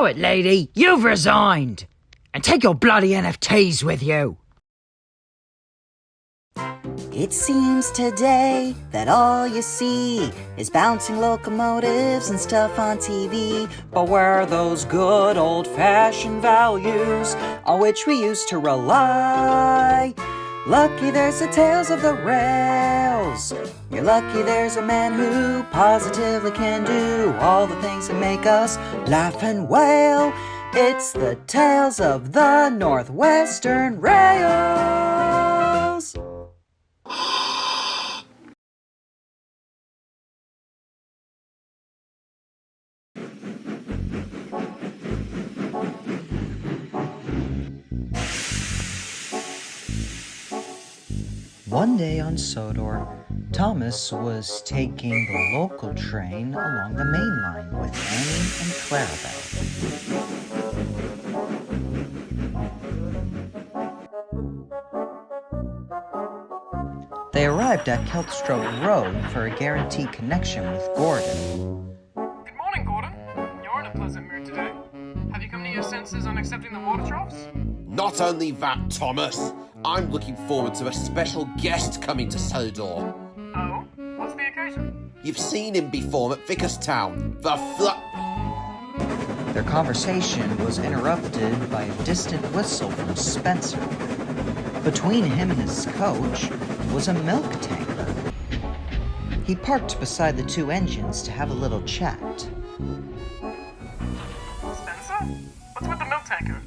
Blow it, lady. You've resigned. And take your bloody NFTs with you. It seems today that all you see is bouncing locomotives and stuff on TV. But where are those good old-fashioned values on which we used to rely? Lucky there's the tales of the rails. You're lucky there's a man who positively can do all the things that make us laugh and wail. It's the tales of the Northwestern Rails. One day on Sodor, Thomas was taking the local train along the main line with Annie and Clarabelle. They arrived at Keltstrop Road for a guaranteed connection with Gordon. Good morning, Gordon. You're in a pleasant mood today. Have you come to your senses on accepting the water troughs? Not only that, Thomas, I'm looking forward to a special guest coming to Sodor. Oh? What's the occasion? You've seen him before at Vickerstown, Their conversation was interrupted by a distant whistle from Spencer. Between him and his coach was a milk tanker. He parked beside the two engines to have a little chat. Spencer? What's with the milk tanker?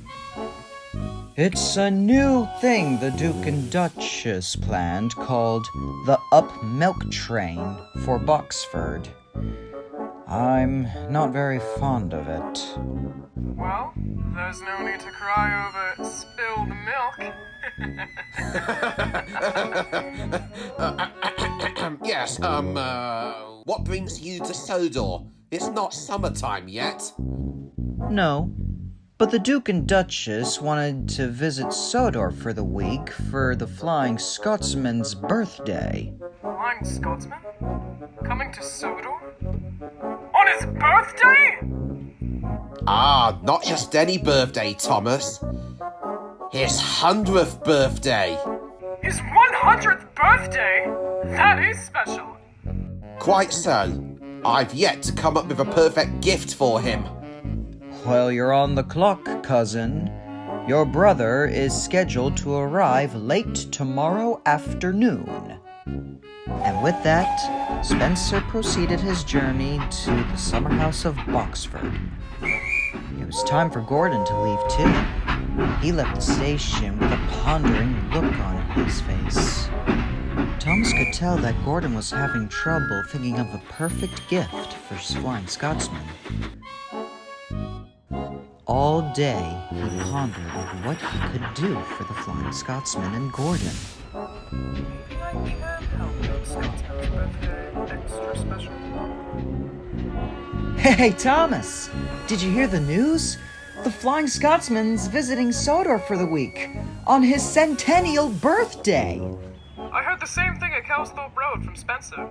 It's a new thing the Duke and Duchess planned called the Up Milk Train for Boxford. I'm not very fond of it. Well, there's no need to cry over spilled milk. Yes, what brings you to Sodor? It's not summertime yet. No, but the Duke and Duchess wanted to visit Sodor for the week for the Flying Scotsman's birthday. Flying Scotsman? Coming to Sodor? On his birthday? Ah, not just any birthday, Thomas. His 100th birthday. His 100th birthday? That is special. Quite so. I've yet to come up with a perfect gift for him. Well, you're on the clock, cousin. Your brother is scheduled to arrive late tomorrow afternoon. And with that, Spencer proceeded his journey to the summer house of Boxford. It was time for Gordon to leave too. He left the station with a pondering look on his face. Thomas could tell that Gordon was having trouble thinking of the perfect gift for his Flying Scotsman. All day, he pondered what he could do for the Flying Scotsman and Gordon. Maybe I can help make Scotsman's birthday extra special. Hey, Thomas! Did you hear the news? The Flying Scotsman's visiting Sodor for the week, on his Centennial birthday! I heard the same thing at Cowsthorpe Road from Spencer.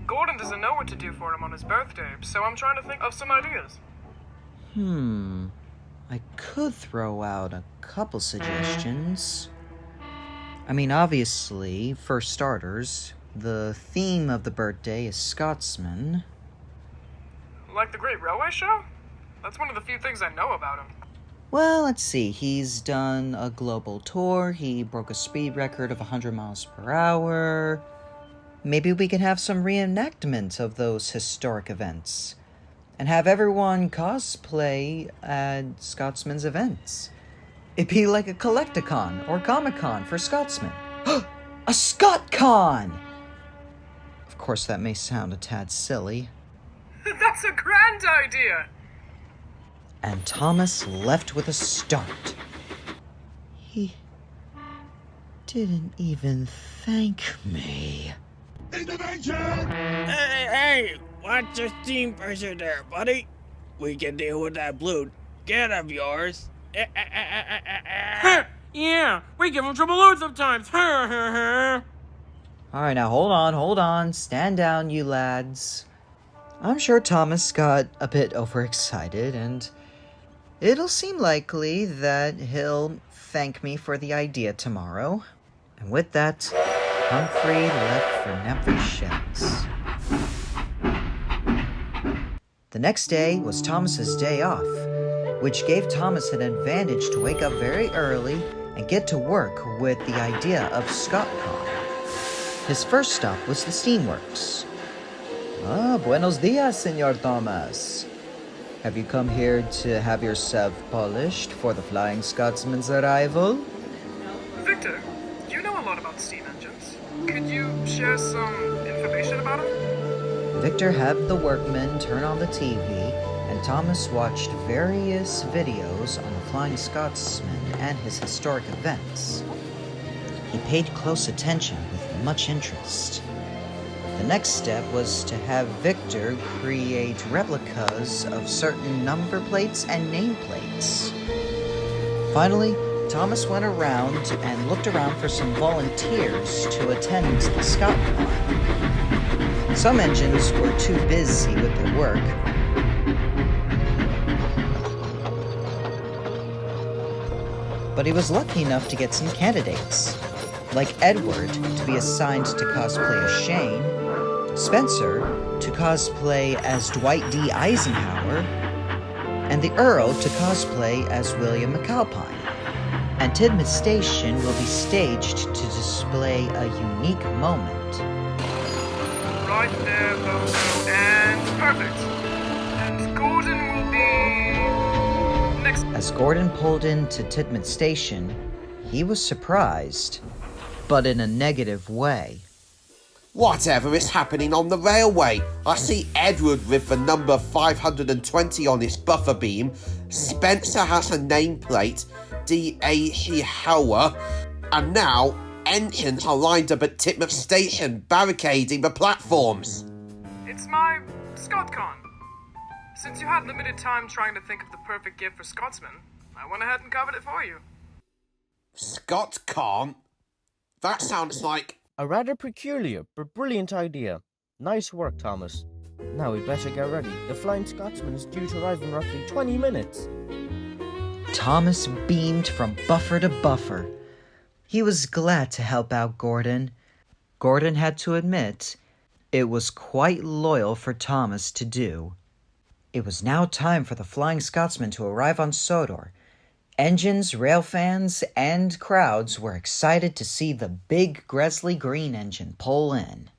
Gordon doesn't know what to do for him on his birthday, so I'm trying to think of some ideas. I could throw out a couple suggestions. I mean, obviously, for starters, the theme of the birthday is Scotsman. Like the Great Railway Show? That's one of the few things I know about him. Well, let's see. He's done a global tour. He broke a speed record of 100 miles per hour. Maybe we can have some reenactment of those historic events and have everyone cosplay at Scotsman's events. It'd be like a Collecticon or Comic-Con for Scotsmen. A Scot-con! Of course, that may sound a tad silly. That's a grand idea! And Thomas left with a start. He didn't even thank me. Hey, watch your steam pressure there, buddy. We can deal with that blue jet of yours. Yeah, we give him trouble loads of times. Alright, now hold on. Stand down, you lads. I'm sure Thomas got a bit overexcited, and It'll seem likely that he'll thank me for the idea tomorrow. And with that, Humphrey left for NWRails. The next day was Thomas's day off, which gave Thomas an advantage to wake up very early and get to work with the idea of Scot-con. His first stop was the steamworks. Buenos dias, Senor Thomas. Have you come here to have yourself polished for the Flying Scotsman's arrival? Victor, you know a lot about steam engines. Could you share some information about them? Victor had the workmen turn on the TV, and Thomas watched various videos on the Flying Scotsman and his historic events. He paid close attention with much interest. The next step was to have Victor create replicas of certain number plates and nameplates. Finally, Thomas went around and looked around for some volunteers to attend the Scot-con. Some engines were too busy with their work. But he was lucky enough to get some candidates, like Edward to be assigned to cosplay as Shane, Spencer to cosplay as Dwight D. Eisenhower, and the Earl to cosplay as William McAlpine. And Tidmouth Station will be staged to display a unique moment. Right there, Bozo, and perfect. And Gordon will be next. As Gordon pulled into Tidmouth Station, he was surprised, but in a negative way. Whatever is happening on the railway? I see Edward with the number 520 on his buffer beam. Spencer has a nameplate, D.A.C. Hauer. And now, engines are lined up at Tidmouth Station, barricading the platforms. It's my Scot-con. Since you had limited time trying to think of the perfect gift for Scotsman, I went ahead and covered it for you. Scot-con? That sounds like... A rather peculiar but brilliant idea. Nice work, Thomas. Now we better get ready. The Flying Scotsman is due to arrive in roughly 20 minutes. Thomas beamed from buffer to buffer. He was glad to help out Gordon. Gordon had to admit it was quite loyal for Thomas to do. It was now time for the Flying Scotsman to arrive on Sodor. Engines, rail fans, and crowds were excited to see the big Gresley Green engine pull in.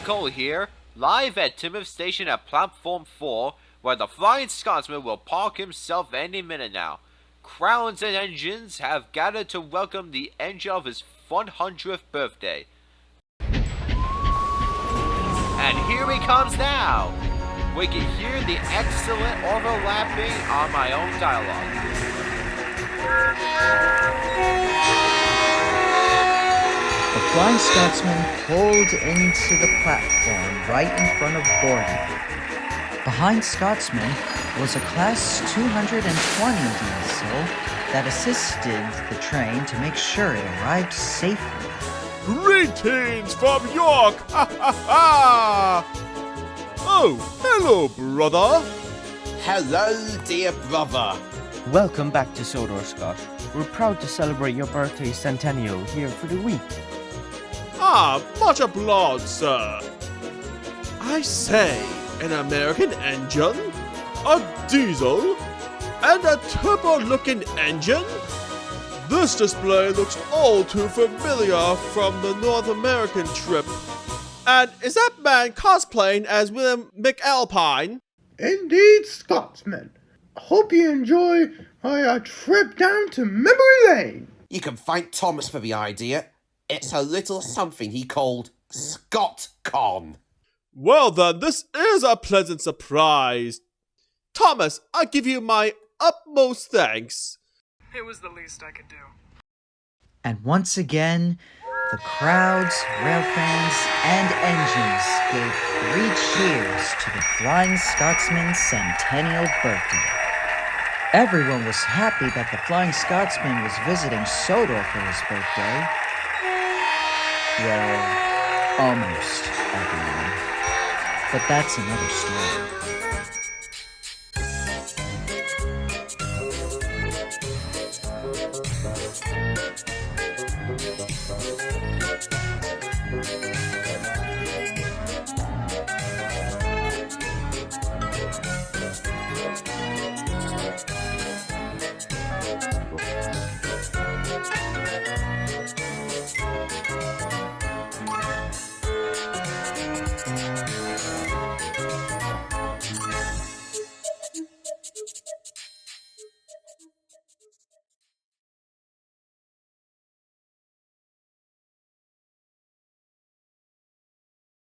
Cole here, live at Tidmouth Station at Platform 4, where the Flying Scotsman will park himself any minute now. Crowds and engines have gathered to welcome the engine of his 100th birthday. And here he comes now! We can hear the excellent overlapping on my own dialogue. The Flying Scotsman pulled into the platform right in front of Gordon. Behind Scotsman was a Class 220 diesel that assisted the train to make sure it arrived safely. Greetings from York! Ha ha ha! Oh, hello, brother. Hello, dear brother. Welcome back to Sodor, Scott. We're proud to celebrate your birthday Centennial here for the week. Ah, much obliged, sir. I say, an American engine, a diesel, and a turbo-looking engine? This display looks all too familiar from the North American trip. And is that man cosplaying as William McAlpine? Indeed, Scotsman. Hope you enjoy my trip down to memory lane. You can thank Thomas for the idea. It's a little something he called Scot-con. Well then, this is a pleasant surprise. Thomas, I give you my utmost thanks. It was the least I could do. And once again, the crowds, rail fans, and engines gave 3 cheers to the Flying Scotsman's centennial birthday. Everyone was happy that the Flying Scotsman was visiting Sodor for his birthday. Well, almost everyone. But that's another story.